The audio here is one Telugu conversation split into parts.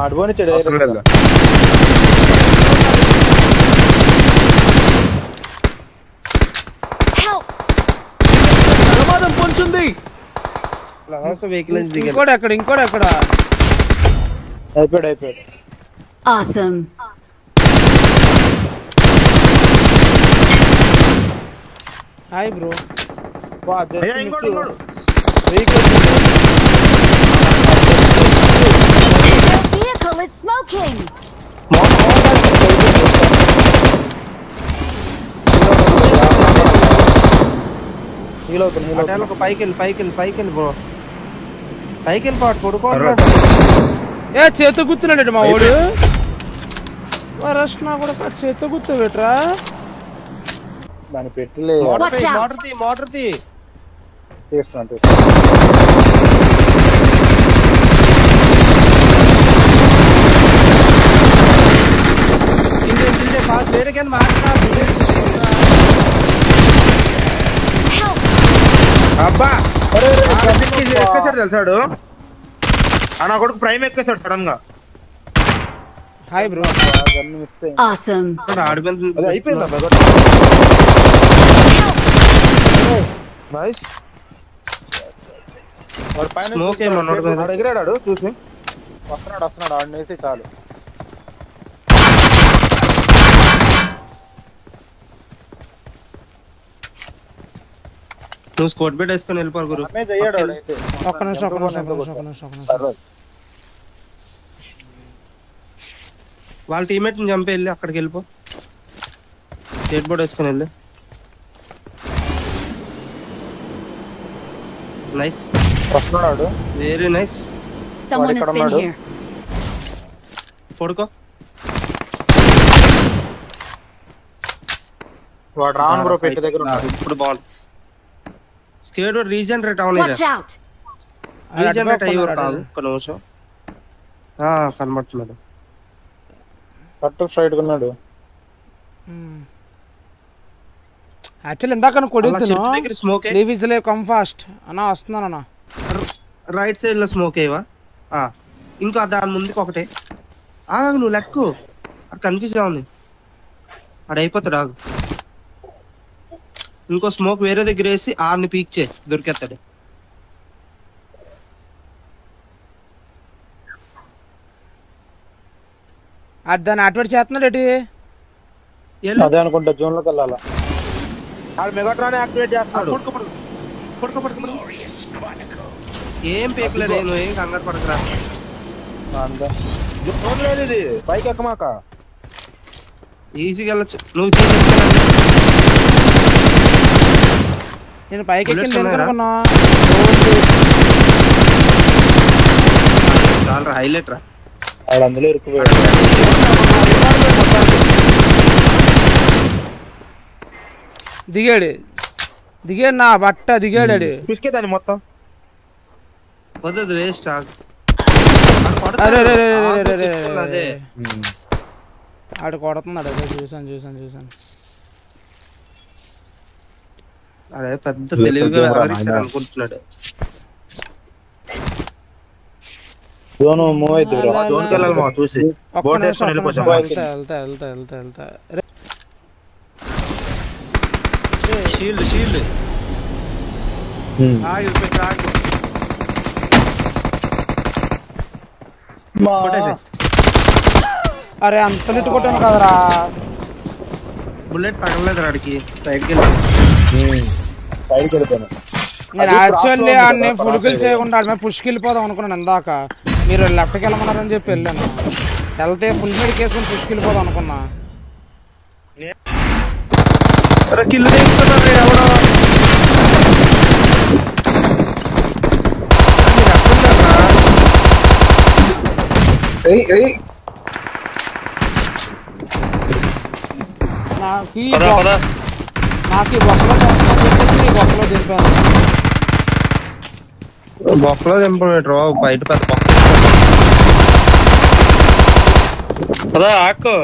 ఆడుకొని చెడు ప్రమాదం పొంచుంది. ఇంకోటి ఎక్కడ అయిపోయాడు. Awesome. Hi bro. Vehicle is smoking. పైకి బ్రో. పైకి పాటు కొడుకోండి. చేత గుర్తున్నాడు మా వాడు. రష్నా కూడా చేత గుర్తు పెట్టరా దాన్ని పెట్టలే. మోటార్ తీ తీస్తున్నాను. అబ్బా ఎక్కేసాడు తెలుసాడు. నా కొడుకు ప్రైమ్ ఎక్కేసాడు సడన్ గా. Hi bro. Awesome. నైస్. వాడు పైన ఎగిరాడు చూసి వస్తున్నాడు ఆడినేసి చాలు. నువ్వు స్కోట్ బెట్ వేసుకొని వెళ్ళిపోరు గురు. ఒక్క నిమిషం. వాళ్ళ టీమేట్ ని చంపి వెళ్ళి అక్కడికి వెళ్ళిపో. స్కేట్ బోర్డ్ వేసుకొని వెళ్ళి. నైస్. వస్తున్నాడు. Very nice. Someone has been here. పడుకో. వాడు రాను బ్రో పెట్టి దగ్గర ఉన్నాడు. ఇప్పుడు బాల్ స్కేట్ బోర్డ్ రీజనరేట్ అవును. Watch out. రీజనరేట్ అయ్యేవారు కాదు. ఒక్క నిమిషం. కనబడుతున్నాడు. కట్ స్ట్రైట్ ఉన్నాడు. యాక్చువల్లీ ఇందాక కొడుతున్నా కమ్ ఫాస్ట్ అన్నా వస్తున్నాను అన్న. రైట్ సైడ్ లో స్మోక్ అయ్యవా. ఇంకో దాని ముందుకు ఒకటే. నువ్వు లెక్కు కన్ఫ్యూజ్ అవుంది. అక్కడ అయిపోతాడు. ఆగు. ఇంకో స్మోక్ వేరే దగ్గర వేసి ఆర్ని పీక్ చే దొరికేస్తాడు. దాన్ని యాక్టివేట్ చేస్తున్నాడు. అదే అనుకుంటా జోన్ లోకి వెళ్ళాలా. మెగాట్రాన్ యాక్టివేట్ చేస్తున్నాడు. ఏం పేకలే. నేను ఏం కంగారు పడకరా. జోన్ లేదు ఇది. పైకి ఎక్కమాక. ఈజీగా వెళ్ళొచ్చు. నువ్వు నేను పైకి ఎక్కింది చాలా హైలైట్ రా. అందులో ఇరుక్కుపోయాడు. దిగాడు నా బట్ట దిగాడు. దాన్ని మొత్తం వద్దు వేస్ట్. ఆడు కొడుతున్నాడు. అదే చూసాను. అదే పెద్ద తెలివిగా వ్యవహరించారు అనుకుంటున్నాడు. జోన్ మూవ్ అయితే జోన్కి వెళ్ళాలి. మా చూసి వెళ్తా. షీల్డ్ అరే అంత లిట్ కొట్టాను కదరా. బుల్లెట్ తగలలేదు రాడికి. సైడ్కి వెళ్తాను. నేను యాక్చువల్లీ ఆడిని ఫుల్ కిల్ చేయకుండా ఆడి మీద పుష్కి వెళ్ళిపోదాం అనుకున్నాను. ఇందాక మీరు లెఫ్ట్కి వెళ్ళమన్నారని చెప్పి వెళ్ళాను. వెళ్తే ఫుల్ మీడ్ కేసుకొని పుష్కి వెళ్ళిపోదాం అనుకున్నా. కిల్ తీసుకున్నారు ఎవడో. బొక్కలో దింపడు బయట పెద్ద బొక్క ఆకు.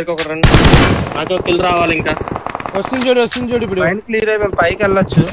ఒక రన్ నాకు కిల్ రావాలి ఇంకా వస్తుంది చూడు ఇప్పుడు క్లియర్ అయి మేము పైకి వెళ్ళొచ్చు